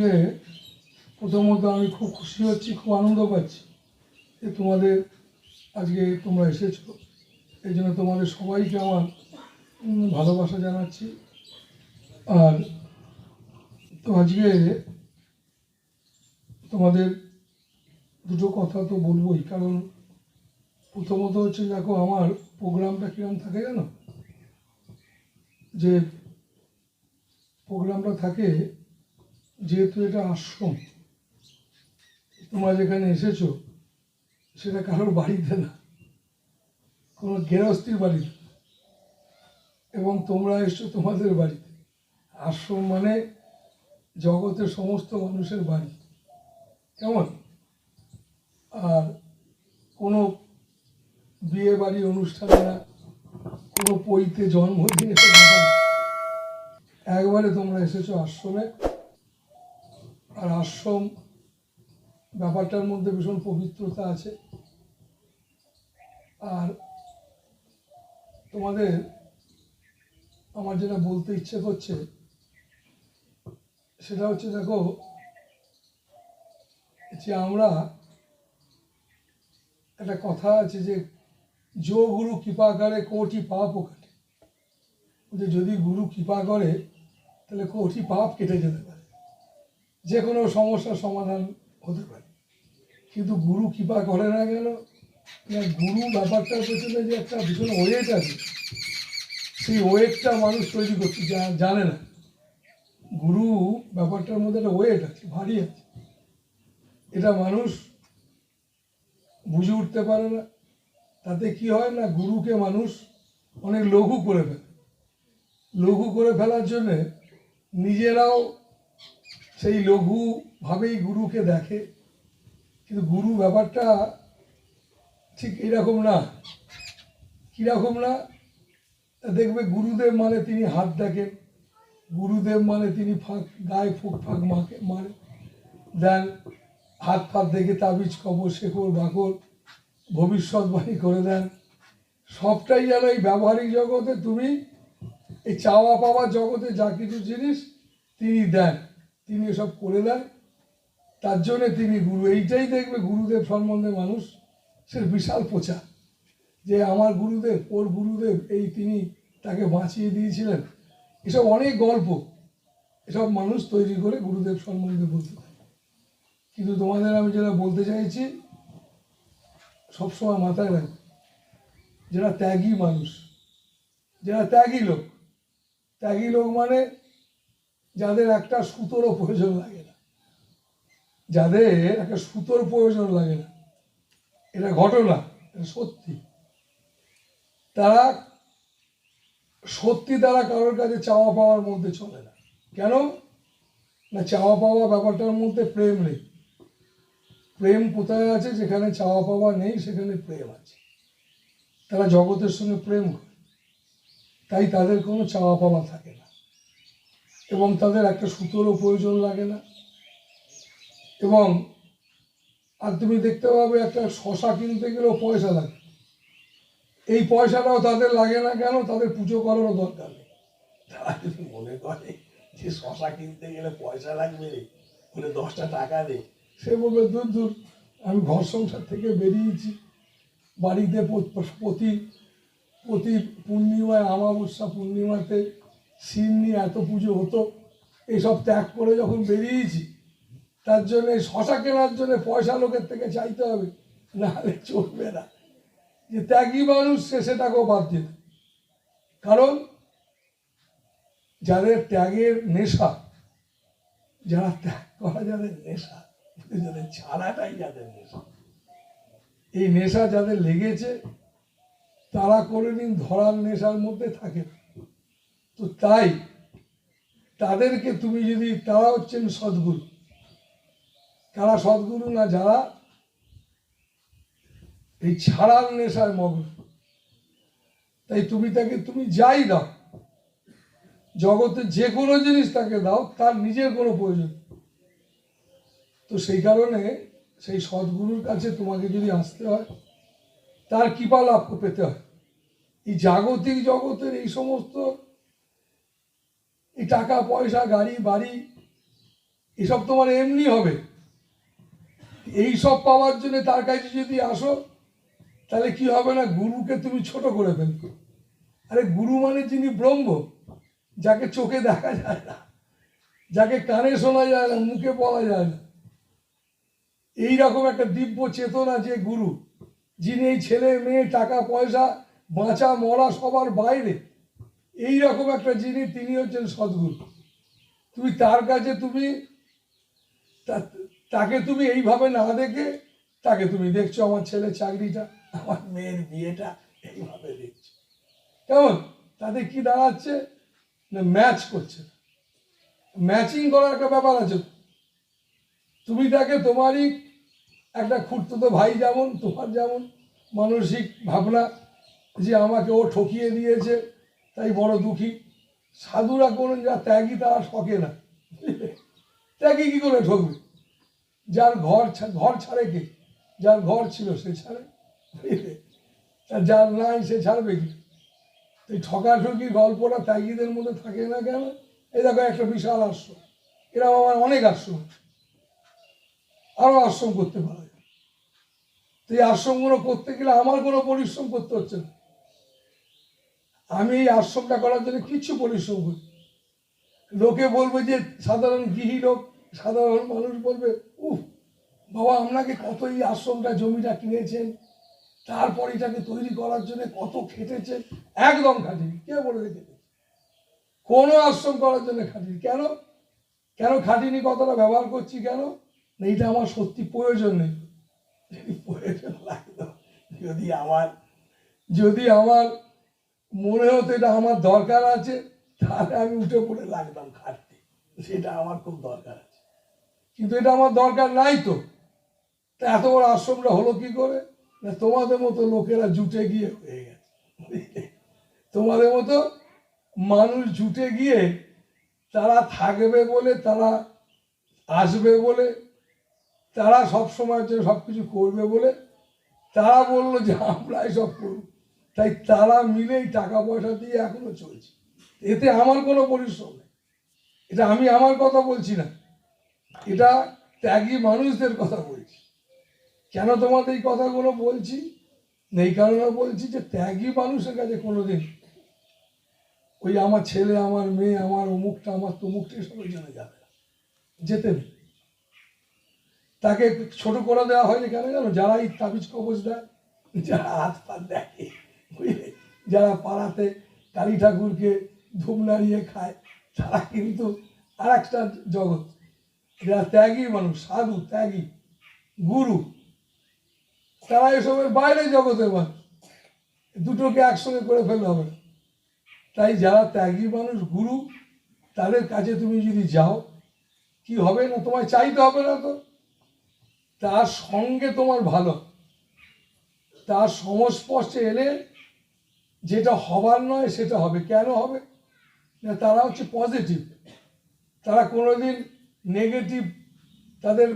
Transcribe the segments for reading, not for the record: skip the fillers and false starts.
আজকে প্রথমত আমি খুব খুশি হচ্ছি, খুব আনন্দ পাচ্ছি যে তোমাদের আজকে তোমরা এসেছো। এই জন্য তোমাদের সবাইকে আমার ভালোবাসা জানাচ্ছি। আর তো আজকে তোমাদের দুটো কথা তো বলবোই, কারণ প্রথমত হচ্ছে দেখো আমার প্রোগ্রামটা কীরকম থাকে জানো, যে প্রোগ্রামটা থাকে যেহেতু এটা আশ্রম, তোমরা যেখানে এসেছো সেটা কারোর বাড়িতে না, কোনো গেরস্থির বাড়িতে, এবং তোমরা এসছো তোমাদের বাড়িতে। আশ্রম মানে জগতের সমস্ত মানুষের বাড়ি, কেমন? আর কোনো বিয়ে বাড়ি অনুষ্ঠানে না, কোনো পৈতে জন্মদিনে একবারে তোমরা এসেছো আশ্রমে। আর আশ্রম ব্যাপারটার মধ্যে ভীষণ পবিত্রতা আছে। আর তোমাদের আমার যেটা বলতে ইচ্ছে করছে সেটা হচ্ছে দেখো, যে আমরা একটা কথা আছে যে যো গুরু কৃপা করে কোটি পাপ ও কাটে, যে যদি গুরু কৃপা করে তাহলে কোটি পাপ কেটে যেতে পারে, যে কোনো সমস্যার সমাধান হতে পারে। কিন্তু গুরু কৃপা করে না কেন? গুরু ব্যাপারটার পেছনে যে একটা ভীষণ ওয়েট আছে, সেই ওয়েটটা মানুষ তৈরি করতে জানে না। গুরু ব্যাপারটার মধ্যে একটা ওয়েট আছে, ভারী আছে, এটা মানুষ বুঝে উঠতে পারে না। তাতে কি হয় না, গুরুকে মানুষ অনেক লঘু করে ফেলে। লঘু করে ফেলার জন্যে নিজেরাও সেই লঘুভাবেই গুরুকে দেখে। কিন্তু গুরু ব্যাপারটা ঠিক এরকম না। কীরকম না? দেখবে গুরুদেব মানে তিনি হাত দেখেন, গুরুদেব মানে তিনি গায়ে ফাঁক মারে দেন, হাত ফাত দেখে তাবিজ কবর শেকড় বাকর ভবিষ্যৎবাণী করে দেন। সবটাই যেন এই ব্যবহারিক জগতে, তুমি এই চাওয়া পাওয়ার জগতে যা কিছু জিনিস তিনি দেন, তিনি এসব করে দেন। তার জন্যে তিনি গুরু। এইটাই দেখবে গুরুদেব সম্বন্ধে মানুষ সে বিশাল প্রচার, যে আমার গুরুদেব, ওর গুরুদেব, এই তিনি তাকে বাঁচিয়ে দিয়েছিলেন। এসব অনেক গল্প, এসব মানুষ তৈরি করে গুরুদেব সম্বন্ধে বলতে থাকে। কিন্তু তোমাদের আমি যেটা বলতে চাইছি, সবসময় মাথায় রাখবে, যারা ত্যাগী মানুষ, যারা ত্যাগী লোক, ত্যাগী লোক মানে যাদের একটা সুতোরও প্রয়োজন লাগে না, যাদের একটা সুতোর প্রয়োজন লাগে না, এটা ঘটনা, এটা সত্যি। তারা সত্যি তারা কারোর কাছে চাওয়া পাওয়ার মধ্যে চলে না। কেন না? চাওয়া পাওয়া ব্যাপারটার মধ্যে প্রেম নেই। প্রেম কোথায় আছে? যেখানে চাওয়া পাওয়া নেই সেখানে প্রেম আছে। তারা জগতের সঙ্গে প্রেম করে, তাই তাদের কোনো চাওয়া পাওয়া থাকে না, এবং তাদের একটা সুতোরও প্রয়োজন লাগে না। এবং আর তুমি দেখতে পাবে একটা শশা কিনতে গেলেও পয়সা লাগে। এই পয়সাটাও তাদের লাগে না। কেন? তাদের পুজো করারও দরকার নেই। তারা যদি মনে করে যে শশা কিনতে গেলে পয়সা লাগবে, বলে 10টা টাকা দে, সে বলবে দূর দূর, আমি ঘর সংসার থেকে বেরিয়েছি, বাড়িতে প্রতি পূর্ণিমায়, অমাবস্যা পূর্ণিমাতে শিব নিয়ে এত পুজো হতো, এইসব ত্যাগ করে যখন বেরিয়েছি, তার জন্য শশা কেনার জন্য পয়সা লোকের থেকে চাইতে হবে, নাহলে চলবে না। যে ত্যাগী মানুষ সে সেটাকেও বাদ দিত। কারণ যাদের ত্যাগের নেশা, যারা ত্যাগ করা যাদের নেশা, যাদের ছাড়াটাই যাদের নেশা, এই নেশা যাদের লেগেছে তারা কোনোদিন ধরার নেশার মধ্যে থাকে না। তো তাই তাদেরকে তুমি যদি, তারা হচ্ছেন সদ্গুরু। তারা সদ্গুরু না যারা এই ছাড়ার নেশায় মগ্ন। তাই তুমি তাকে, তুমি যাই দাও জগতে, যে কোনো জিনিস তাকে দাও, তার নিজের কোনো প্রয়োজন। তো সেই কারণে সেই সদ্গুরুর কাছে তোমাকে যদি আসতে হয়, তার কৃপা লাভ পেতে হয়। এই জাগতিক জগতের এই সমস্ত এই টাকা পয়সা, গাড়ি বাড়ি, এসব তোমার এমনি হবে। এই সব পাওয়ার জন্য তার কাছে যদি আসো, তাহলে কি হবে না, গুরুকে তুমি ছোট করে ফেলবে। আরে গুরু মানে যিনি ব্রহ্ম, যাকে চোখে দেখা যায় না, যাকে কানে শোনা যায় না, মুখে বলা যায় না, এইরকম একটা দিব্য চেতনা যে গুরু, যিনি এই ছেলে মেয়ে টাকা পয়সা বাঁচা মরা সবার বাইরে, এইরকম একটা যিনি, তিনি হচ্ছেন সদ্গুরু। তুমি তার কাছে তুমি তাকে তুমি এইভাবে না দেখে, তাকে তুমি দেখছো আমার ছেলের চাকরিটা, আমার মেয়ের বিয়েটা, এইভাবে দেখছো। কেমন? তাতে কি দাঁড়াচ্ছে না, ম্যাচ করছে, ম্যাচিং করার একটা ব্যাপার আছে। তুমি তাকে তোমারই একটা খুঁড়তুতো ভাই, যেমন তোমার যেমন মানসিক ভাবনা যে আমাকে ও ঠকিয়ে দিয়েছে তাই বড় দুঃখী, সাধুরা করুন যা ত্যাগী তারা ঠকে না। ত্যাগী কি করে ঠকবে? যার ঘর ছাড়ে কে? যার ঘর ছিল সে ছাড়ে, যার নাই সে ছাড়বে কি? এই ঠকাঠকির গল্পটা ত্যাগীদের মধ্যে থাকে না কেন? এই দেখো একটা বিশাল আশ্রম, এরকম আমার অনেক আশ্রম, আরো আশ্রম করতে পারা যায়। তো এই আশ্রমগুলো করতে গেলে আমার কোনো পরিশ্রম করতে হচ্ছে না। আমি এই আশ্রমটা করার জন্য কিছু পরিশ্রম করি। লোকে বলবে যে সাধারণ গৃহী লোক, সাধারণ মানুষ বলবে, উফ বাবা আপনাকে কত এই আশ্রমটা জমিটা কিনেছেন, তারপর এটাকে তৈরি করার জন্য কত খেটেছেন। একদম খাটিনি। কে বলে রেখেছে? কোনো আশ্রম করার জন্য খাটিনি। কেন কেন খাটিনি কথাটা ব্যবহার করছি কেন? এইটা আমার সত্যি প্রয়োজন নেই। যদি প্রয়োজন লাগতো, যদি আমার মনে হতো এটা আমার দরকার আছে, তাহলে আমি উঠে পড়ে লাগতাম খাটতে, সেটা আমার খুব দরকার আছে। কিন্তু এটা আমার দরকার নাই। তো তা এত বড় আশ্রমটা হলো কি করে? না তোমাদের মতো লোকেরা জুটে গিয়ে হয়ে গেছে। তোমাদের মতো মানুষ জুটে গিয়ে, তারা থাকবে বলে, তারা আসবে বলে, তারা সব সময়ের জন্য সব কিছু করবে বলে, তারা বললো যে আমরা এসব করব, তাই তারা মিলেই টাকা পয়সা দিয়ে এখনো চলছে। এতে আমার কোনো পরিশ্রম নেই। এটা আমি আমার কথা বলছি না, এটা ত্যাগী মানুষদের কথা বলছি। কেন তোমাদের এই কথাগুলো বলছি? এই কারণে বলছি যে ত্যাগী মানুষের কাছে কোনোদিন ওই আমার ছেলে, আমার মেয়ে, আমার অমুকটা, আমার তমুকটা, এসবের জন্য যাবে না, যেতে নেই। তাকে ছোট করে দেওয়া হয় কেন জানো? যারা এই তাবিজ কবজ দেয়, যারা হাত পাত দেখে, বুঝলে, যারা পাড়াতে কালী ঠাকুরকে ধূপ নাড়িয়ে খায়, তারা কিন্তু আর একটা জগৎ। যারা ত্যাগী মানুষ, সাধু, ত্যাগী, গুরু, তারা এসবের বাইরে জগতের মানুষ। দুটোকে একসঙ্গে করে ফেলতে হবে না। তাই যারা ত্যাগী মানুষ, গুরু, তাদের কাছে তুমি যদি যাও, কি হবে না, তোমায় চাইতে হবে না। তো তার সঙ্গে তোমার ভালো, তার সংস্পর্শে এলে যেটা হবার নয় সেটা হবে। কেন হবে না? তারা হচ্ছে পজিটিভ, তারা কোনোদিন নেগেটিভ, তাদের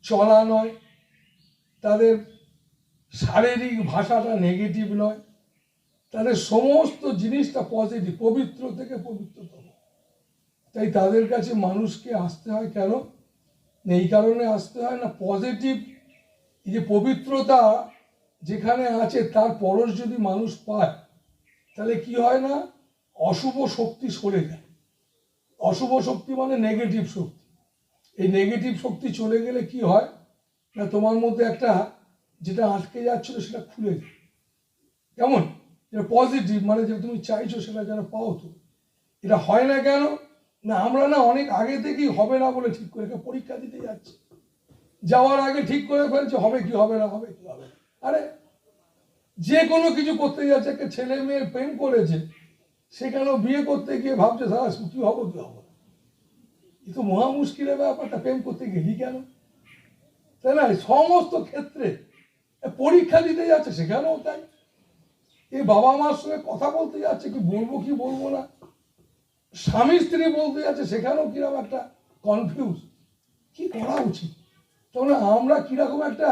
চলা নয়, তাদের শারীরিক ভাষাটা নেগেটিভ নয়, তাদের সমস্ত জিনিসটা পজিটিভ, পবিত্র থেকে পবিত্রতম। তাই তাদের কাছে মানুষকে আসতে হয়। কেন? এই কারণে আসতে হয় না, পজিটিভ, এই যে পবিত্রতা যেখানে আছে তার পরশ যদি মানুষ পায়, তাহলে কি হয় না, অশুভ শক্তি সরে যায়। অশুভ শক্তি মানে নেগেটিভ শক্তি। এই নেগেটিভ শক্তি চলে গেলে কি হয় না, তোমার মধ্যে একটা যেটা আটকে যাচ্ছিল সেটা খুলে যায়। কেমন? যেটা পজিটিভ মানে যেটা তুমি চাইছো সেটা যেন পাও। তো এটা হয় না কেন না, আমরা না অনেক আগে থেকেই হবে না বলে ঠিক করে পরীক্ষা দিতে যাচ্ছি, যাওয়ার আগে ঠিক করে ফেলছে হবে কি হবে না, হবে কি হবে না। আরে যে কোনো কিছু করতে যাচ্ছে, একটা ছেলে মেয়ে প্রেম করেছে, সেখানেও বিয়ে করতে গিয়ে ভাবছে সারা সুখী হবো কি হবো না। এ তো মহা মুশকিলের ব্যাপারটা, প্রেম করতে গেলি কেন, তাই না? সমস্ত ক্ষেত্রে পরীক্ষা দিতে যাচ্ছে, সেখানেও তাই। এই বাবা মার সঙ্গে কথা বলতে যাচ্ছে, কি বলবো কি বলবো না, স্বামী স্ত্রী বলতে যাচ্ছে, সেখানেও কিরকম একটা কনফিউজ, কি করা উচিত। তাহলে আমরা কিরকম একটা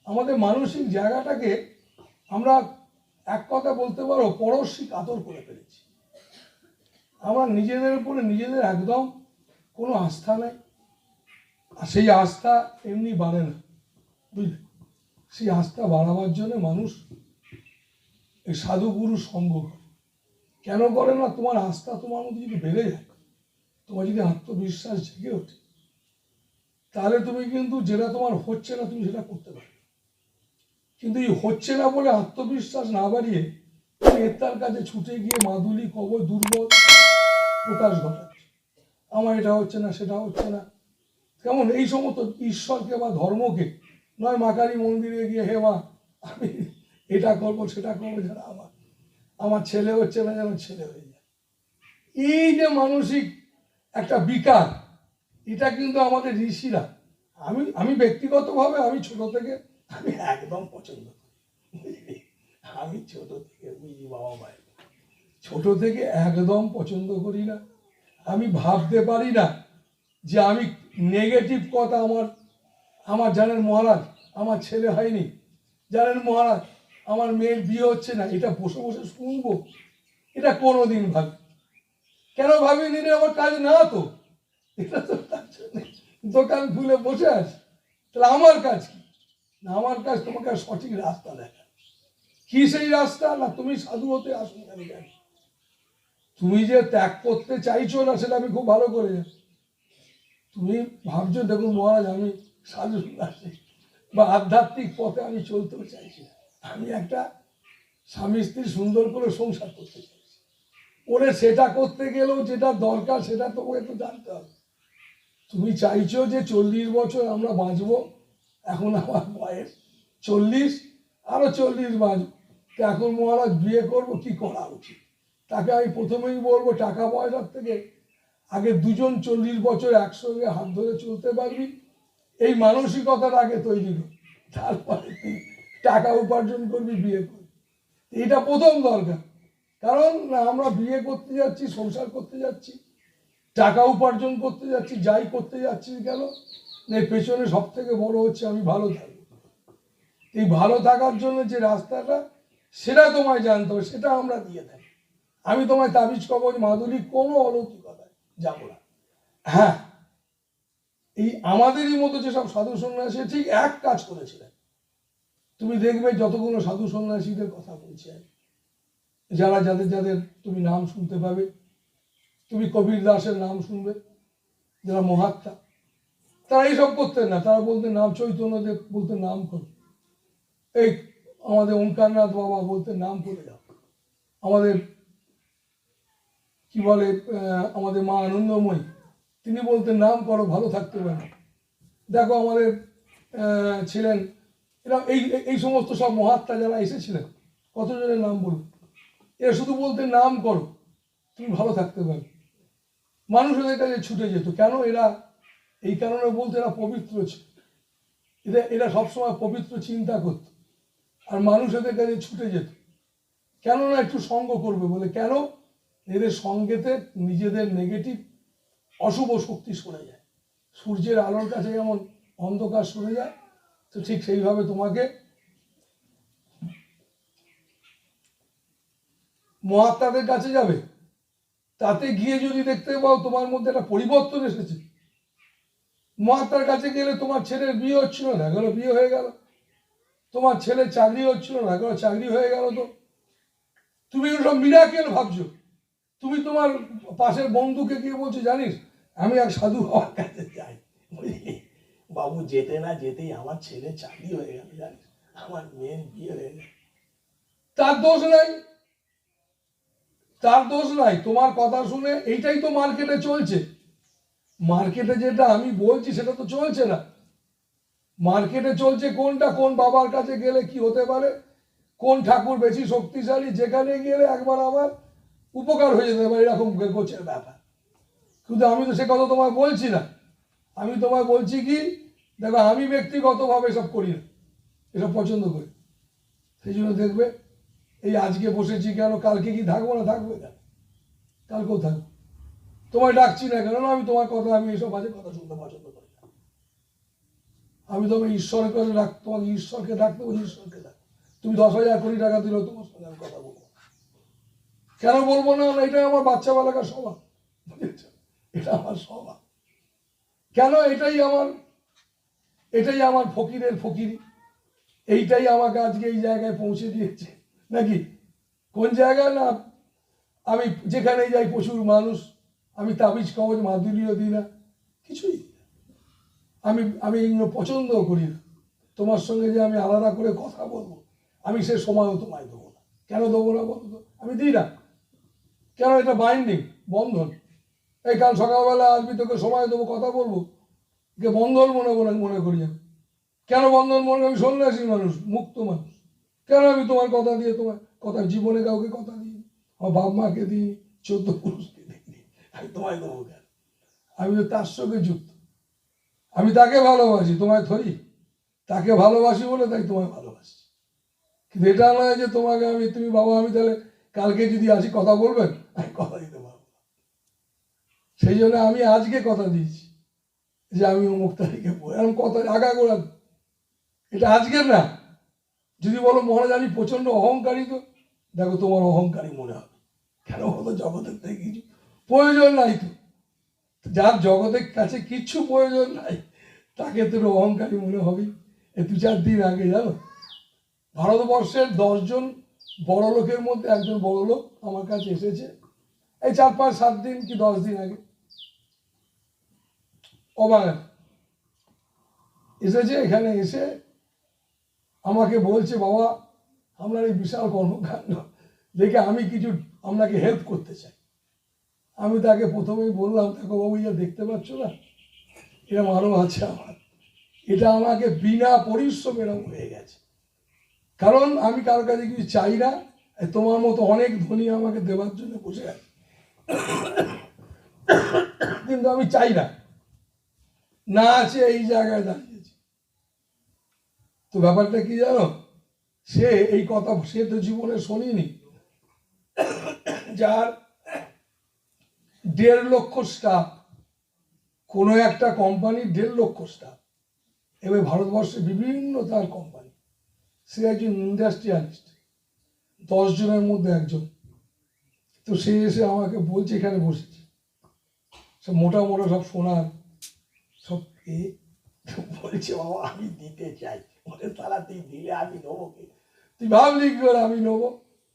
আমাদের মানসিক জায়গাটাকে আমরা এক কথা বলতে পারো পরশ্রী কাতর করে ফেলেছি। আমরা নিজেদের উপরে নিজেদের একদম কোনো আস্থা নেই। আর সেই আস্থা এমনি বাড়ে না, বুঝলে? সেই আস্থা বাড়াবার জন্য মানুষ এই সাধুগুরু সঙ্গ করে। কেন করে না? তোমার আস্থা তোমার মধ্যে যদি বেড়ে যায়, তোমার যদি আত্মবিশ্বাস জেগে ওঠে, তাহলে তুমি কিন্তু যেটা তোমার হচ্ছে না তুমি সেটা করতে পারবে। কিন্তু এই হচ্ছে না বলে আত্মবিশ্বাস না বাড়িয়ে তুমি তার কাছে ছুটে গিয়ে মাদুলি কবর দুর্বল প্রকাশ ঘটাচ্ছে, আমার এটা হচ্ছে না সেটা হচ্ছে না। কেমন এই সমস্ত ঈশ্বরকে বা ধর্মকে নয় মাকারি মন্দিরে গিয়ে হে মা আমি এটা করবো সেটা করবো, যেন আমার ছেলে হচ্ছে না যেন ছেলে হয়ে যায়। এই যে মানসিক একটা বিকার, এটা কিন্তু আমাদের ঋষিরা, আমি ব্যক্তিগতভাবে আমি ছোট থেকে আমি একদম পছন্দ করি। আমি ছোট থেকে বুঝি বাবা ভাই, ছোট থেকে একদম পছন্দ করি না। আমি ভাবতে পারি না যে আমি নেগেটিভ কথা আমার জানেন মহারাজ আমার ছেলে হয়নি, জানেন মহারাজ আমার মেয়ের বিয়ে হচ্ছে না, এটা বসে বসে শুনবো, এটা কোনোদিন ভাবি। কেন ভাবিনি রে? আমার কাজ না তো, এটা তো তার জন্য দোকান খুলে বসে আছে। তাহলে আমার কাজ কি? না, আমার কাজ তোমাকে সঠিক রাস্তা দেখা। কি সেই রাস্তা? না তুমি সাধু হতে আসুন, আমি জানি। তুমি যে ত্যাগ করতে চাইছো না সেটা আমি খুব ভালো করে জানি। তুমি ভাবছো দেখুন মহারাজ আমি সাধু সন্ন্যাসী বা আধ্যাত্মিক পথে আমি চলতেও চাইছি না, আমি একটা স্বামী স্ত্রী সুন্দর করে সংসার করতে চাইছি। ওরে সেটা করতে গেলেও যেটা দরকার সেটা তোমাকে তো জানতে হবে। তুমি চাইছো যে 40 বছর আমরা বাঁচবো, এখন আমার বয়স 40, আরো 40 বাঁচবো, এখন মহারাজ বিয়ে করবো, কি করা উচিত? তাকে আমি প্রথমেই বলবো টাকা পয়সার থেকে আগে দুজন 40 বছর একসঙ্গে হাত ধরে চলতে পারবি, এই মানসিকতার আগে তৈরি কর, তারপরে তুই টাকা উপার্জন করবি, বিয়ে করবি। এটা প্রথম দরকার। কারণ আমরা বিয়ে করতে যাচ্ছি, সংসার করতে যাচ্ছি, টাকা উপার্জন করতে যাচ্ছি, যাই করতে যাচ্ছি কেন, এর পেছনে সব থেকে বড় হচ্ছে আমি ভালো থাকবো। এই ভালো থাকার জন্য যে রাস্তাটা সেটা তোমায় জানতে হবে, সেটা আমরা দিয়ে থাকি। আমি তোমায় তাবিজ কবজ মাদুলি কোনো অলৌকিকতায় যাবো না। হ্যাঁ, এই আমাদেরই মতো যেসব সাধু সন্ন্যাসী ঠিক এক কাজ করেছিলেন। তুমি দেখবে যতগুলো সাধু সন্ন্যাসীদের কথা বলছে, যাদের যাদের তুমি নাম শুনতে পাবে, তুমি কবির দাসের নাম শুনবে, যারা মহাত্মা, তারা এইসব করতেন না। তারা বলতেন নাম, চৈতন্যদেব বলতেন নাম করো, এই আমাদের ওঙ্কারনাথ বাবা বলতেন নাম করে যাও, আমাদের কি বলে আমাদের মা আনন্দময়ী তিনি বলতেন নাম করো ভালো থাকতে পারো। দেখো আমাদের ছিলেন এরা এই এই সমস্ত সব মহাত্মা যারা এসেছিলেন, কতজনের নাম বলুন, এরা শুধু বলতেন নাম করো তুমি ভালো থাকতে পারবে। মানুষ এদের কাছে ছুটে যেত। কেন? এরা এই কারণে বলতে এরা পবিত্র ছিল, এরা সবসময় পবিত্র চিন্তা করত, আর মানুষ এদের কাছে ছুটে যেত। কেন না? একটু সঙ্গ করবে বলে। কেন? এদের সঙ্গেতে নিজেদের নেগেটিভ অশুভ শক্তি সরে যায়। সূর্যের আলোর কাছে যেমন অন্ধকার সরে যায়, তো ঠিক সেইভাবে তোমাকে মহাত্মাদের কাছে যাবে, তাতে গিয়ে যদি দেখতে পাও তোমার মধ্যে একটা পরিবর্তন এসেছে, মহাত্মার কাছে গেলে তোমার ছেলের বিয়ে হচ্ছিল না, গেল বিয়ে হয়ে গেল, তোমার ছেলের চাকরি হচ্ছিল না, গেল চাকরি হয়ে গেল, তো তুমি সব মিরাকেল ভাবছো। তুমি তোমার পাশের বন্ধুকে গিয়ে বলছো জানিস আমি এক সাধু বাবার কাছে যাই, বাবু যেতে না যেতেই আমার ছেলে চাকরি হয়ে গেল, জানিস আমার মেয়ের বিয়ে হয়ে গেল। তার দোষ নাই, তার দোষ নাই। তোমার কথা শুনে এইটাই তো মার্কেটে চলছে। মার্কেটে যেটা আমি বলছি সেটা তো চলছে না। মার্কেটে চলছে কোনটা, কোন বাবার কাছে গেলে কি হতে পারে, কোন ঠাকুর বেশি শক্তিশালী, যেখানে গেলে একবার আমার উপকার হয়ে যেতে পারে, এরকম গোছের ব্যাপার। কিন্তু আমি তো সে কথা তোমায় বলছি না। আমি তোমায় বলছি কি, দেখো আমি ব্যক্তিগতভাবে এসব করি না, এসব পছন্দ করি। সেই জন্য দেখবে এই আজকে বসেছি কেন, কালকে কি থাকবো না, থাকবো কেন, কালকেও থাকবো। তোমায় ডাকছি না কেন? আমি তোমার কথা, আমি এসব বাজে কথা শুনতে পছন্দ করি না। আমি তোমাকে ঈশ্বরের কাছে তোমাকে ঈশ্বরকে ডাকতে বলি, ঈশ্বরকে ডাক। তুমি 10,000 কোটি টাকা দিলেও তোমার সঙ্গে আমি কথা বলবো। কেন বলবো না? এটা আমার বাচ্চা বেলাকার স্বভাব, বুঝেছ? এটা আমার স্বভাব। কেন? এটাই আমার এটাই আমার ফকিরের ফকিরি, এইটাই আমাকে আজকে এই জায়গায় পৌঁছে দিয়েছে নাকি? কোন জায়গায় না, আমি যেখানেই যাই প্রচুর মানুষ, আমি তাবিজ কবজ মাদুলিও দিই না, কিছুই দিই না। আমি আমি এগুলো পছন্দও করি না। তোমার সঙ্গে যে আমি আলাদা করে কথা বলবো, আমি সে সময়ও তোমায় দেবো না। কেন দেবো না বলো তো? আমি দিই না কেন? এটা বাইন্ডিং, বন্ধন। এই কাল সকালবেলা আসবি, তোকে সময় দেবো, কথা বলবো, একে বন্ধন মনে করি আমি। কেন বন্ধন মনে করি? আমি সন্ন্যাসী মানুষ, মুক্ত মানুষ। কেন আমি তোমার কথা দিয়ে, তোমার কথা জীবনে কাউকে কথা দিই, আমার বাপ মাকে দিই, 14 পুরুষকে দিই, আমি তোমায় দেবো কেন? আমি তো তার সঙ্গে যুক্ত, আমি তাকে ভালোবাসি, তোমায় ধরি, তাকে ভালোবাসি বলে তাই তোমায় ভালোবাসি। কিন্তু এটা নয় যে তোমাকে আমি, তুমি বাবা, আমি তাহলে কালকে যদি আসি কথা বলবেন, আমি কথা দিতে পারবো না। সেই জন্য আমি আজকে কথা দিয়েছি যে আমি অমুক তারিখে এরকম কথা আগাগোড়া, এটা আজকের না। যদি বলো মনে জানি প্রচন্ড অহংকারী, তো দেখো তোমার অহংকারী মনে হবে। কেন বলো? জগতের থেকে কিছু প্রয়োজন নাই তো। যার জগতের কাছে কিচ্ছু প্রয়োজন নাই, তাকে তোর অহংকারী মনে হবে। এই 2-4 দিন আগে জানো, ভারতবর্ষের 10 জন বড় লোকের মধ্যে একজন বড় লোক আমার কাছে এসেছে, এই 4-5-7 দিন কি 10 দিন আগে, অবাঙালি এসেছে। এখানে এসে আমাকে বলছে, বাবা আপনার এই বিশাল কর্মকাণ্ড দেখে আমি কিছু আপনাকে হেল্প করতে চাই। আমি তাকে প্রথমেই বললাম, দেখো বাবু, যা দেখতে পাচ্ছ না, এরকম আরও আছে আমার, এটা আমাকে বিনা পরিশ্রম এরকম হয়ে গেছে। কারণ আমি কারোর কাছে কিছু চাই না, তোমার মতো অনেক ধনী আমাকে দেওয়ার জন্য বসে আছে, কিন্তু আমি চাই না, না আছে এই জায়গায় দাঁড়িয়েছি। তো ব্যাপারটা কি জানো, সে এই কথা সে তো জীবনে শোনেনি, যার 1.5 লক্ষ স্টাফ, কোনো একটা কোম্পানির 1.5 লক্ষ স্টাফ, এবার ভারতবর্ষে বিভিন্ন তার কোম্পানি, সে একজন ইন্ডাস্ট্রিয়ালিস্ট, 10 জনের মধ্যে একজন। তো সে এসে আমাকে বলছে, এখানে বসেছে, সব মোটা মোটা সব সোনার সব বলছে, বাবা আমি দিতে চাই। ওদের তারা তুই দিলে আমি নেবো কি? তুই ভাবলি কি করে আমি নেবো?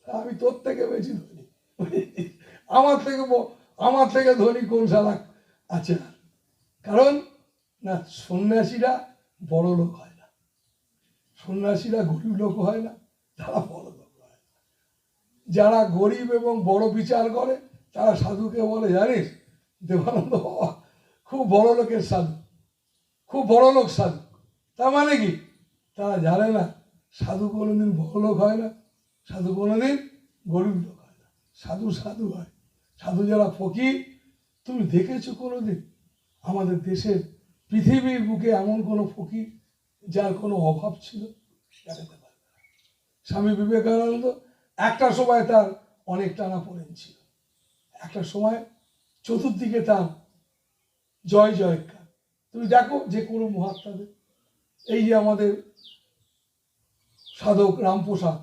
আমি তোর থেকে বেশি ধনী, আমার থেকে ধনী কোন শালা আছে? কারণ না, সন্ন্যাসীরা বড় লোক হয় না, সন্ন্যাসীরা গরিব লোক হয় না, তারা বড় লোক হয় না। যারা গরিব এবং বড় বিচার করে, তারা সাধুকে বলে, জানিস দেবানন্দ বাবা খুব বড় লোকের সাধু, খুব বড় লোক সাধু। তার মানে কি? তারা জানে না সাধু কোনোদিন বড় লোক হয় না, সাধু কোনোদিন গরিব লোক হয় না। সাধু সাধু হয়। সাধু যারা ফকির, তুমি দেখেছো কোনোদিন আমাদের দেশের, পৃথিবীর বুকে এমন কোনো ফকির যার কোনো অভাব ছিল? দেখাতে পারবে না। স্বামী বিবেকানন্দ একটা সময় তার অনেক টানাপোড়েন ছিল, একটা সময় চতুর্দিকে তার জয় জয়কার। তুমি দেখো যে কোনো মহাত্মাদের, এই যে আমাদের সাধক রামপ্রসাদ,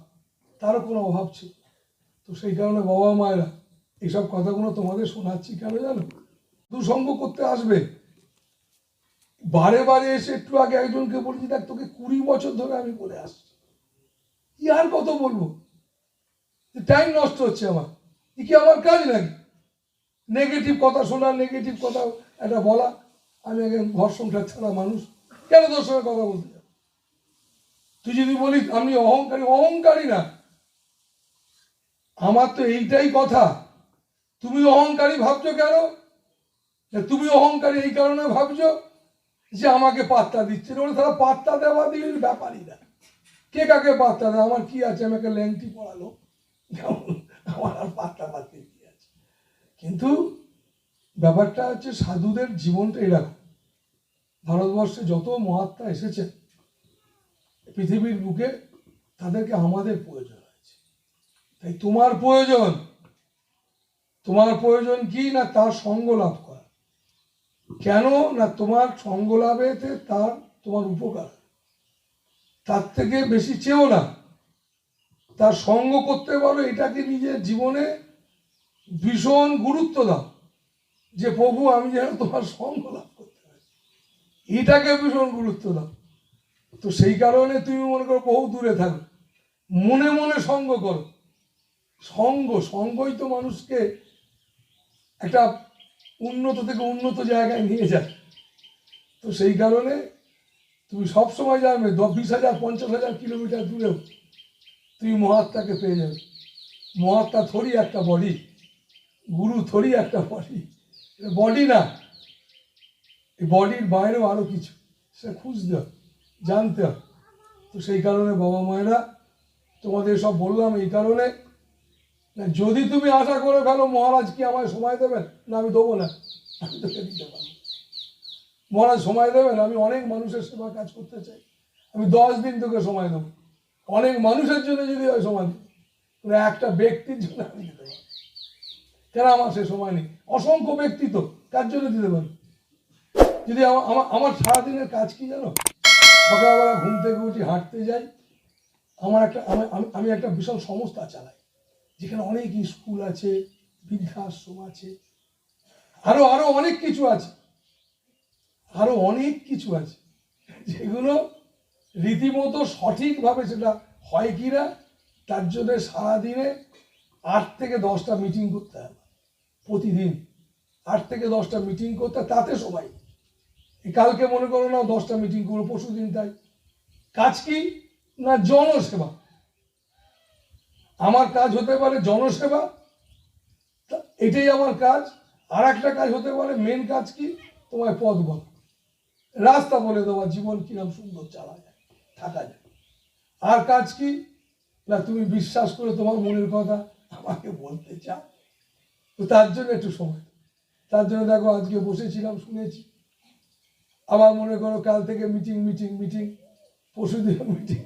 তারও কোনো অভাব ছিল। তো সেই কারণে বাবা মায়েরা এইসব কথাগুলো তোমাদের শোনাচ্ছি কেন জানো? দুসঙ্গ করতে আসবে, বারে বারে এসে, একটু আগে একজনকে বলছি, দেখ তোকে 20 বছর ধরে আমি বলে আসছি, কি আর কত বলবো? টাইম নষ্ট হচ্ছে আমার, কি কি আমার কাজ নাকি নেগেটিভ কথা শোনা, নেগেটিভ কথা একটা বলা? আমি একজন ঘর সংসার ছাড়া মানুষ, কেন তোর সঙ্গে কথা বলতে যাব? তুই যদি বলিস আমি অহংকারী, অহংকারী না, আমার তো এইটাই কথা। তুমি অহংকারী ভাবছো কেন? তুমি অহংকারী এই কারণে ভাবছো যে আমাকে পাত্তা দিচ্ছে, বলে তারা পাত্তা দেওয়া দিলে ব্যাপারই না। কে কাকে পাত্তা দেয়? আমার কি আছে? আমাকে ল্যাংটি পড়ালো, আমার আর পাত্তা পাত্তি কি আছে? কিন্তু ব্যাপারটা হচ্ছে, সাধুদের জীবনটা এরকম। ভারতবর্ষে যত মহাত্মা এসেছে পৃথিবীর বুকে, তাদেরকে আমাদের প্রয়োজন হয়েছে। তাই তোমার প্রয়োজন কি না? তার সঙ্গ লাভ করা। কেন না? তোমার সঙ্গ লাভেতে তোমার উপকার, তার থেকে বেশি চেও না। তার সঙ্গ করতে পারো, এটাকে নিজের জীবনে ভীষণ গুরুত্ব দাও, যে প্রভু আমি যেন তোমার সঙ্গ লাভ করতে পারি, এটাকে ভীষণ গুরুত্ব দাও। তো সেই কারণে তুমি মনে করো বহু দূরে থাকো, মনে মনে সঙ্গ করো। সঙ্গই তো মানুষকে একটা উন্নত থেকে উন্নত জায়গায় নিয়ে যায়। তো সেই কারণে তুমি সবসময় জানবে 20,000 50,000 কিলোমিটার দূরেও তুমি মহাত্মাকে পেয়ে যাবে। মহাত্মা থোড়ি একটা বডি, গুরু থোড়ি একটা বডি, বডি না, এই বডির বাইরেও আরো কিছু, সে খুঁজতে হবে, জানতে হবে। তো সেই কারণে বাবা মায়েরা তোমাদের সব বললাম এই কারণে, যদি তুমি আশা করে ফেলো মহারাজ কি আমায় সময় দেবেন, না আমি দেবো না, আমি তোকে দিতে পারবো। মহারাজ সময় দেবেন, আমি অনেক মানুষের সেবা কাজ করতে চাই, আমি 10 দিন তোকে সময় দেবো। অনেক মানুষের জন্য যদি হয় সময় দিই, একটা ব্যক্তির জন্য আমি দিতে পারবো কেন? আমার সে সময় নেই। অসংখ্য ব্যক্তি তো কার জন্য দিতে পারবো? যদি আমার সারাদিনের কাজ কি জানো, সকালবেলা ঘুম থেকে উঠি, হাঁটতে যাই, আমি একটা বিশাল সংস্থা চালাই, যেখানে অনেক স্কুল আছে, বৃদ্ধাশ্রম আছে, আরো আরো অনেক কিছু আছে, যেগুলো রীতিমতো সঠিকভাবে সেটা হয় কিনা তার জন্য সারাদিনে 8 থেকে 10টা মিটিং করতে হবে। প্রতিদিন 8 থেকে 10টা মিটিং করতে, তাতে সবাই কালকে মনে করো না 10টা মিটিং করবো, পরশু দিন তাই। কাজ কি না? জনসেবা। আমার কাজ হতে পারে জনসেবা, এটাই আমার কাজ। আর একটা কাজ হতে পারে, মেন কাজ কি, তোমায় পথ বল, রাস্তা বলে দেওয়া, জীবন কিরম সুন্দর চালা যায়, থাকা যায়। আর কাজ কি না, তুমি বিশ্বাস করে তোমার মনের কথা আমাকে বলতে চাও, তো তার জন্য একটু সময়। তার জন্য দেখো আজকে বসেছিলাম, শুনেছি, আবার মনে করো কাল থেকে মিটিং, পরশু দিনও মিটিং,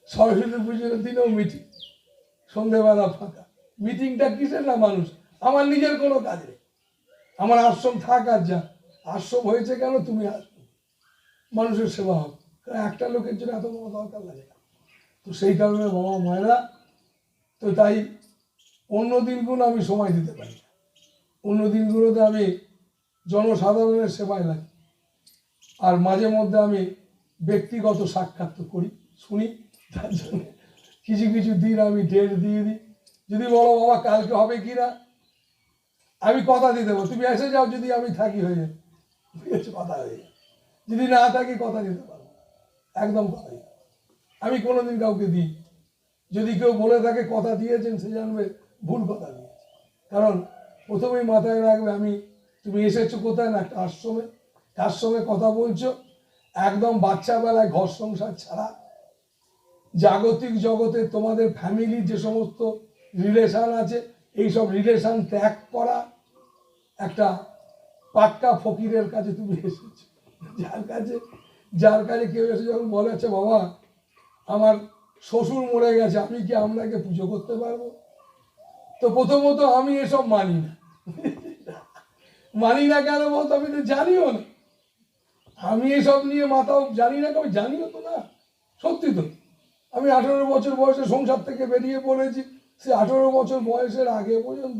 সরস্বতী পুজোর দিনেও মিটিং, সন্ধ্যেবেলা ফাঁকা। মিটিংটা কিসের? না মানুষ, আমার নিজের কোনো কাজ নেই, আমার আশ্রম থাক আর যা, আশ্রম হয়েছে কেন, তুমি আসবে, মানুষের সেবা হবে, একটা লোকের জন্য এত বড় দরকার লাগে না। তো সেই কারণে বাবা মায়েরা, তো তাই অন্য দিনগুলো আমি সময় দিতে পারি না, অন্য দিনগুলোতে আমি জনসাধারণের সেবায় লাগি, আর মাঝে মধ্যে আমি ব্যক্তিগত সাক্ষাৎ করি, শুনি, তার জন্য কিছু কিছু দিন আমি ডেট দিয়ে দিই। যদি বলো বাবা কালকে হবে কি না, আমি কথা দিতে পারবো, তুমি এসে যাও, যদি আমি থাকি হয়ে যাবে, কথা হয়ে যাবে, যদি না থাকি কথা দিতে পারবো, একদম কথা দিই। আমি কোনোদিন কাউকে দিই, যদি কেউ বলে থাকে কথা দিয়েছেন, সে জানবে ভুল কথা দিয়েছে। কারণ প্রথমেই মাথায় রাখবে, তুমি এসেছো কোথায় না, একটা আশ্রমে, কার সঙ্গে কথা বলছো, একদম বাচ্চাবেলায় ঘর সংসার ছাড়া, জাগতিক জগতে তোমাদের ফ্যামিলির যে সমস্ত রিলেশন আছে, এইসব রিলেশন ত্যাগ করা একটা পাক্কা ফকিরের কাছে তুমি এসেছো, যার কাছে কেউ এসে যখন বলে, আচ্ছা বাবা আমার শ্বশুর মরে গেছে, আমি কি আপনাকে পুজো করতে পারবো? তো প্রথমত আমি এসব মানি না কেন বলতো, আমি তো জানিও না, আমি এসব নিয়ে মাথাও জানি না, আমি জানিও তো না, সত্যি তো। আমি 18 বছর বয়সে সংসার থেকে বেরিয়ে পড়েছি, সে 18 বছর বয়সের আগে পর্যন্ত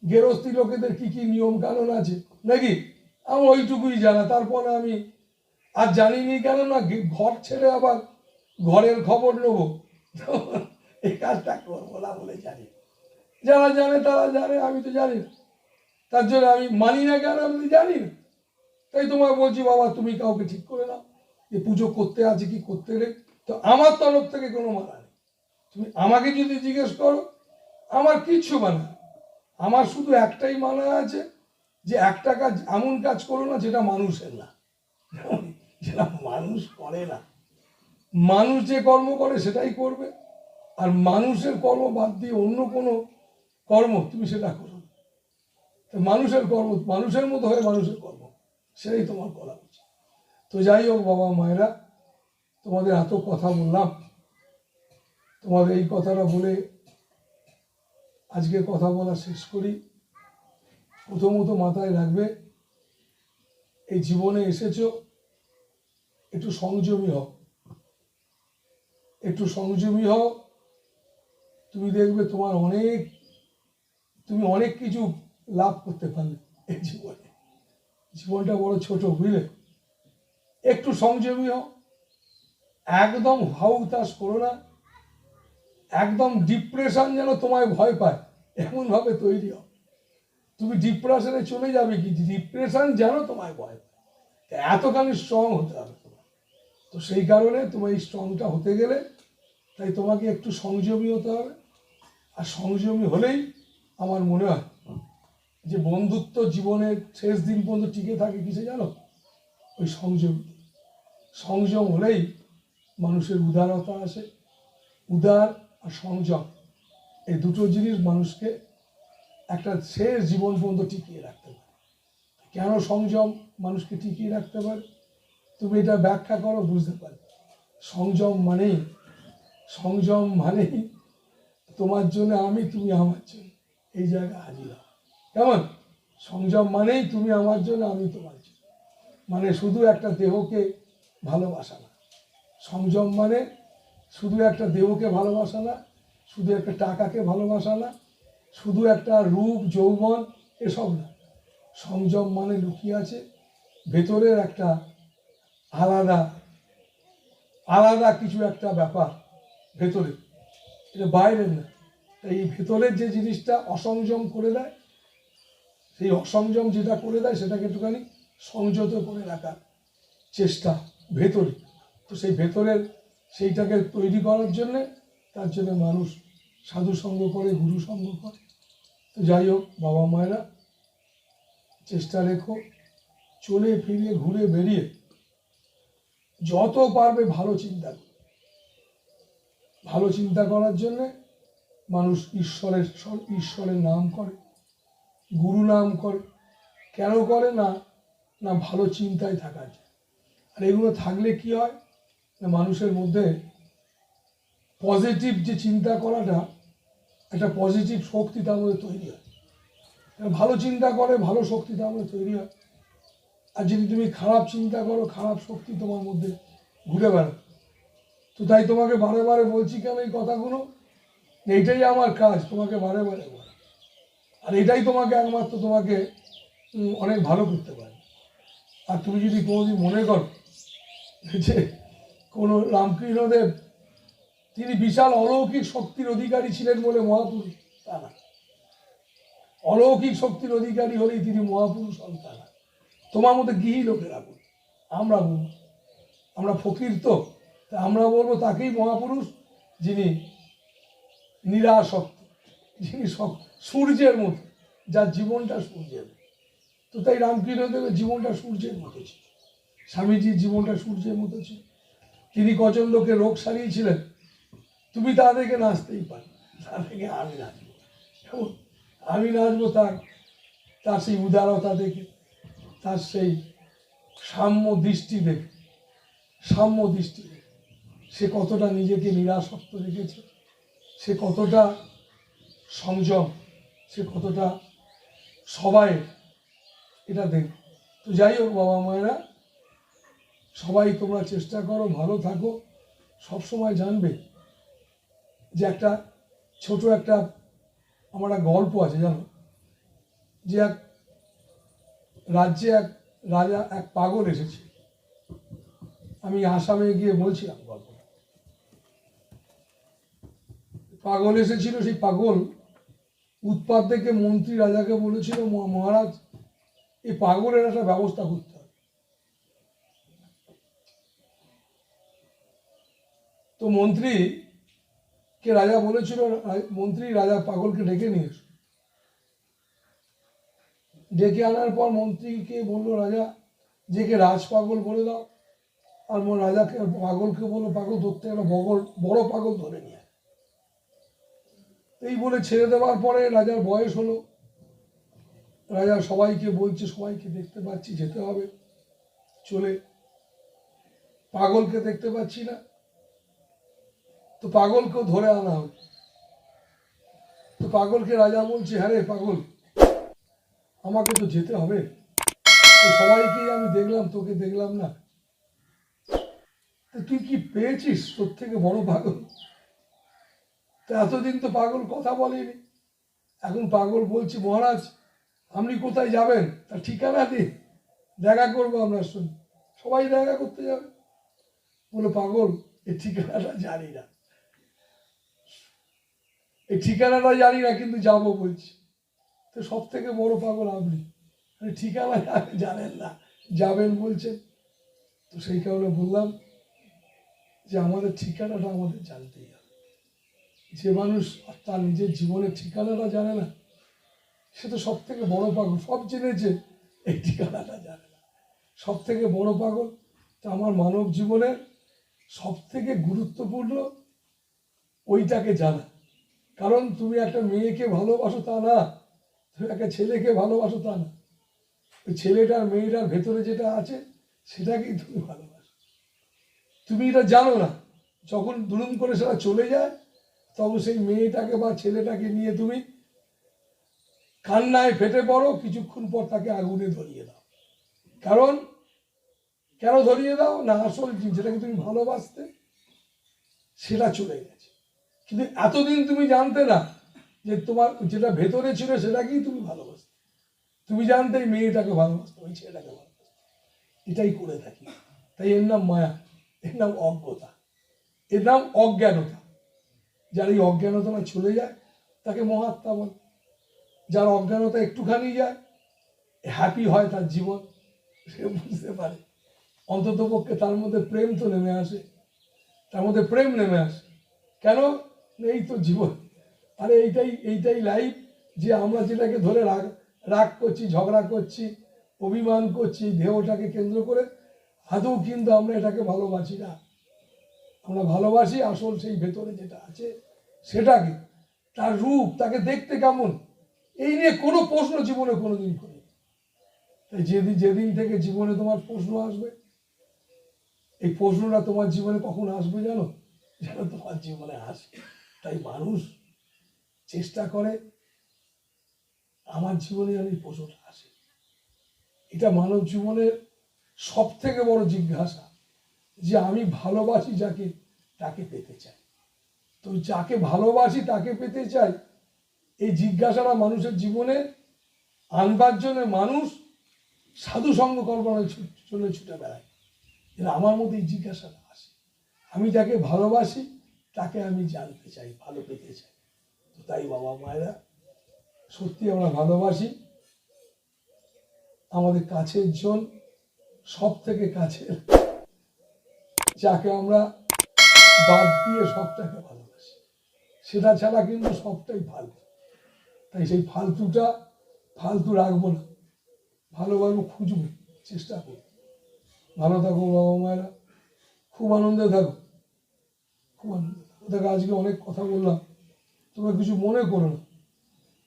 গেরস্থী লোকেদের কি কি নিয়ম কানুন আছে নাকি, আমার ওইটুকুই জানা। তারপরে আমি আর জানিনি, কেন না ঘর ছেড়ে আবার ঘরের খবর নেবো, এই কাজটা করবো না বলে জানি। যারা জানে তারা জানে, আমি তো জানি না, তার জন্য আমি মানি না কেন, আমি জানি না। তাই তোমায় বলছি বাবা, তুমি কাউকে ঠিক করে নাও যে পুজো করতে আছে কি করতে নেই। তো আমার তরফ থেকে কোনো মানা নেই, তুমি আমাকে যদি জিজ্ঞেস করো, আমার কিচ্ছু মানা নেই। আমার শুধু একটাই মানা আছে, যে একটা কাজ, এমন কাজ করো না যেটা মানুষের না, যেটা মানুষ করে না। মানুষ যে কর্ম করে সেটাই করবে, আর মানুষের কর্ম বাদ দিয়ে অন্য কোনো কর্ম তুমি সেটা করো না। মানুষের কর্ম মানুষের মতো হয়ে মানুষের কর্ম, সেটাই তোমার করা উচিত। তো যাই হোক বাবা মায়েরা, তোমাদের এত কথা বললাম, তোমাদের এই কথাটা বলে আজকে কথা বলা শেষ করি। প্রথমত মাথায় রাখবে, এই জীবনে এসেছো, একটু সংযমী হও, একটু সংযমী হও। তুমি দেখবে তুমি অনেক কিছু লাভ করতে পারলে এই জীবনে। জীবনটা বড় ছোট, বুঝলে? একটু সংযমী হও, একদম হাউতাস করো না, একদম ডিপ্রেশন যেন তোমায় ভয় পায় এমনভাবে তৈরি হও। তুমি ডিপ্রেশনে চলে যাবে কি, ডিপ্রেশন যেন তোমায় ভয় পায়, এতখানি স্ট্রং হতে হবে তোমার। তো সেই কারণে তোমার এই স্ট্রংটা হতে গেলে তাই তোমাকে একটু সংযমী হতে হবে। আর সংযমী হলেই আমার মনে হয় যে বন্ধুত্ব জীবনের শেষ দিন পর্যন্ত টিকে থাকে কিসে জানো, ওই সংযম। সংযম হলেই মানুষের উদারতা আসে। উদার আর সংযম এই দুটো জিনিস মানুষকে একটা শেষ জীবন পর্যন্ত টিকিয়ে রাখতে পারে। কেন সংযম মানুষকে টিকিয়ে রাখতে পারে, তুমি এটা ব্যাখ্যা করো বুঝতে পারবে। সংযম মানেই তোমার জন্য আমি, তুমি আমার জন্য, এই জায়গায় হাজির হও। কেমন? সংযম মানেই তুমি আমার জন্য, আমি তোমার জন্য, মানে শুধু একটা দেহকে ভালোবাসা না। সংযম মানে শুধু একটা দেহকে ভালোবাসা না, শুধু একটা টাকাকে ভালোবাসা না, শুধু একটা রূপ যৌবন এসব না। সংযম মানে লুকিয়ে আছে ভেতরের একটা আলাদা আলাদা কিছু একটা ব্যাপার ভেতরে, এটা বাইরের না। এই ভেতরের যে জিনিসটা অসংযম করে দেয়, সেই অসংযম যেটা করে দেয় সেটাকে একটুখানি সংযত করে রাখার চেষ্টা ভেতরে। তো সেই ভেতরের সেইটাকে তৈরি করার জন্যে, তার জন্য মানুষ সাধু সঙ্গ করে, গুরু সঙ্গ করে। তো যাই হোক বাবা মায়েরা, চেষ্টা রেখো চলে ফিরে ঘুরে বেরিয়ে যত পারবে ভালো চিন্তা করো। ভালো চিন্তা করার জন্যে মানুষ ঈশ্বরের নাম করে, গুরু নাম করে। কেন করে না, না ভালো চিন্তায় থাকার জন্য। আর এগুলো থাকলে কি হয় না, মানুষের মধ্যে পজিটিভ যে চিন্তা করাটা, একটা পজিটিভ শক্তি তার মধ্যে তৈরি হয়। ভালো চিন্তা করে ভালো শক্তি তার মধ্যে তৈরি হয়। আর যদি তুমি খারাপ চিন্তা করো, খারাপ শক্তি তোমার মধ্যে ঘুরে বেড়াবে। তো তাই তোমাকে বারে বারে বলছি কেন এই কথাগুলো, এইটাই আমার কাজ, তোমাকে বারে বারে বলা। আর এটাই তোমাকে একমাত্র তোমাকে অনেক ভালো করতে পারে। আর তুমি যদি কোনোদিন মনে করো যে কোনো রামকৃষ্ণদেব তিনি বিশাল অলৌকিক শক্তির অধিকারী ছিলেন বলে মহাপুরুষ, তা না। অলৌকিক শক্তির অধিকারী হলেই তিনি মহাপুরুষ হন তা না। তোমার মধ্যে গৃহী লোকেরা বলবে, আমরা বলবো, আমরা ফকির তো, তা আমরা বলবো তাকেই মহাপুরুষ যিনি নিরাসক্ত, যিনি সূর্যের মতো, যার জীবনটা সূর্যের মতো। তো তাই রামকৃষ্ণদেবের জীবনটা সূর্যের মতো ছিল, স্বামীজির জীবনটা সূর্যের মতো ছিল। তিনি কজন লোকের রোগ সারিয়েছিলেন, তুমি তাদেরকে নাচতেই পারো, তাদেরকে আমি নাচবো। কেমন? আমি নাচবো তার সেই উদারতা দেখে, তার সেই সাম্য দৃষ্টি দেখে, সে কতটা নিজেকে নিরাসক্ত রেখেছে, সে কতটা সংযম, সে কতটা সবাই, এটা দেখ। তো যাই হোক বাবা মায়েরা, সবাই তোমরা চেষ্টা করো ভালো থাকো। সবসময় জানবে যে একটা ছোট একটা আমার একটা গল্প আছে জানো, যে এক রাজ্যে এক রাজা, এক পাগল এসেছে। আমি আসামে গিয়ে বলছিলাম গল্পটা। পাগল এসেছিল, সেই পাগল উৎপাত দেখে মন্ত্রী রাজাকে বলেছিল, মহারাজ এই পাগলের একটা ব্যবস্থা করতে হবে। তো মন্ত্রীকে রাজা বলেছিল, মন্ত্রী রাজা পাগলকে ডেকে নিয়ে এসো। ডেকে আনার পর মন্ত্রীকে বললো রাজা, যে কে রাজ পাগল বলে দাও। আর রাজাকে পাগলকে বললো, পাগল ধরতে গেল, বড় পাগল ধরে নিয়ে। এই বলে ছেড়ে দেওয়ার পরে রাজার বয়স হলো। রাজা সবাইকে বলছে, সবাইকে দেখতে পাচ্ছি, যেতে হবে চলে, পাগলকে দেখতে পাচ্ছি না। তো পাগলকেও ধরে আনা হবে। তো পাগলকে রাজা বলছে, হ্যাঁ রে পাগল, আমাকে তো যেতে হবে, সবাইকেই আমি দেখলাম, তোকে দেখলাম না। তুই কি পেয়েছিস তোর থেকে বড় পাগল? তো এতদিন তো পাগল কথা বলেনি, এখন পাগল বলছে, মহারাজ আপনি কোথায় যাবেন তার ঠিকানা দিন, দেখা করবো আমরা। শুনি সবাই দেখা করতে যাবে। বলে পাগল এই ঠিকানাটা জানি না, এই ঠিকানাটা জানি না, কিন্তু যাবো বলছি। তো সব থেকে বড় পাগল আপনি, ঠিকানা জানেন না, যাবেন বলছেন। তো সেই কারণে বললাম যে আমাদের ঠিকানাটা আমাদের জানতেই হবে। যে মানুষ তার নিজের জীবনের ঠিকানাটা জানে না, সে তো সব থেকে বড় পাগল। সব জেনেছে, এই ঠিকানাটা জানে না, সব থেকে বড় পাগল। তো আমার মানব জীবনের সব থেকে গুরুত্বপূর্ণ ওইটাকে জানা। কারণ তুমি একটা মেয়েকে ভালোবাসো তা না, তুমি একটা ছেলেকে ভালোবাসো তা না, ওই ছেলেটার মেয়েটার ভেতরে যেটা আছে সেটাকেই তুমি ভালোবাসো। তুমি এটা জানো না, যখন দুরুম করে সেটা চলে যায়, তখন সেই মেয়েটাকে বা ছেলেটাকে নিয়ে তুমি কান্নায় ফেটে পড়ো, কিছুক্ষণ পর তাকে আগুনে ধরিয়ে দাও। কারণ কেন ধরিয়ে দাও না, আসল যেটাকে তুমি ভালোবাসতে সেটা চলে গেছে। কিন্তু এতদিন তুমি জানতে না যে তোমার যেটা ভেতরে ছিল সেটাকেই তুমি ভালোবাসতে। তুমি জানতে এই মেয়েটাকে ভালোবাসতে, ওই ছেলেটাকে ভালোবাসতে। এটাই করে থাকি। তাই এর নাম মায়া, এর নাম অজ্ঞতা, এর নাম অজ্ঞানতা। যার এই অজ্ঞানতা চলে যায় তাকে মহাত্মা বলে। যার অজ্ঞানতা একটুখানি যায়, হ্যাপি হয় তার জীবন, সে বুঝতে পারে অন্তত পক্ষে তার মধ্যে প্রেম তো নেমে আসে, তার মধ্যে প্রেম নেমে আসে। কেন? এই তো জীবন, আরে এইটাই এইটাই লাইফ। যে আমরা যেটাকে ধরে রাগ করছি, ঝগড়া করছি, অভিমান করছি দেহটাকে কেন্দ্র করে, আদৌ কিন্তু আমরা এটাকে ভালোবাসি না। আমরা ভালোবাসি আসল সেই ভেতরে যেটা আছে সেটাকে, তার রূপ, তাকে দেখতে কেমন, এই নিয়ে কোনো প্রশ্ন জীবনে কোনোদিন করি। তাই যেদিন যেদিন থেকে জীবনে তোমার প্রশ্ন আসবে, এই প্রশ্নটা তোমার জীবনে কখন আসবে জানো? যেন তোমার জীবনে আসে। তাই মানুষ চেষ্টা করে আমার জীবনে যেন এই প্রশ্নটা আসে। এটা মানব জীবনের সব থেকে বড় জিজ্ঞাসা, যে আমি ভালোবাসি যাকে, তাকে পেতে চাই। তো যাকে ভালোবাসি তাকে পেতে চাই, এই জিজ্ঞাসাটা মানুষের জীবনে আনবার জন্য মানুষ সাধু সঙ্গ কল্পনায় চলে ছুটে বেড়ায়। আমার মধ্যে এই জিজ্ঞাসাটা আসে, আমি যাকে ভালোবাসি তাকে আমি জানতে চাই, ভালো পেতে চাই। তো তাই বাবা মায়েরা, সত্যি আমরা ভালোবাসি আমাদের কাছের জন, সব থেকে কাছের, যাকে আমরা বাদ দিয়ে সবটাকে ভালোবাসি, সেটা ছাড়া কিন্তু সবটাই ফালতু। তাই সেই ফালতু রাখবো না, ভালোবাসবো, খুঁজবো, চেষ্টা করবো। ভালো থাকো বাবা মায়েরা, খুব আনন্দে থাকো, খুব আনন্দে থাকো। দেখো আজকে অনেক কথা বললাম, তোমরা কিছু মনে করো না।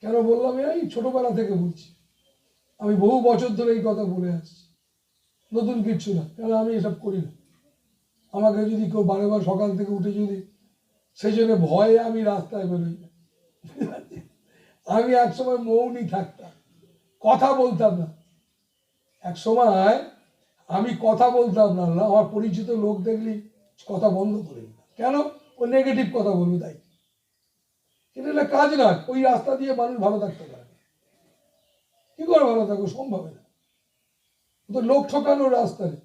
কেন বললাম? এই ছোটবেলা থেকে বলছি, আমি বহু বছর ধরে এই কথা বলে আসছি, নতুন কিচ্ছু না। কেন আমি এসব করি না। আমাকে যদি কেউ বারে বার সকাল থেকে উঠে যদি সেই জন্য ভয়ে আমি রাস্তায় বেরোই না। আমি একসময় মৌনই থাকতাম, কথা বলতাম না। এক সময় আমি কথা বলতাম না, আমার পরিচিত লোক দেখলি কথা বন্ধ করে দিতাম। কেন? ও নেগেটিভ কথা বলবে তাই। কিন্তু এটা কাজ না, ওই রাস্তা দিয়ে মানুষ ভালো থাকতে পারে। কি করে ভালো থাকবো? সম্ভব না। তো লোক ঠকানোর রাস্তায়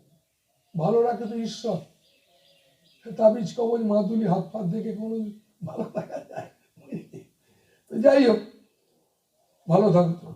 ভালো রাখে তো ঈশ্বর। তাবিজ কবজ মাদুলি হাত পাত দেখে কোনো ভালো থাকা যায়? তো যাই হোক, ভালো থাকতো।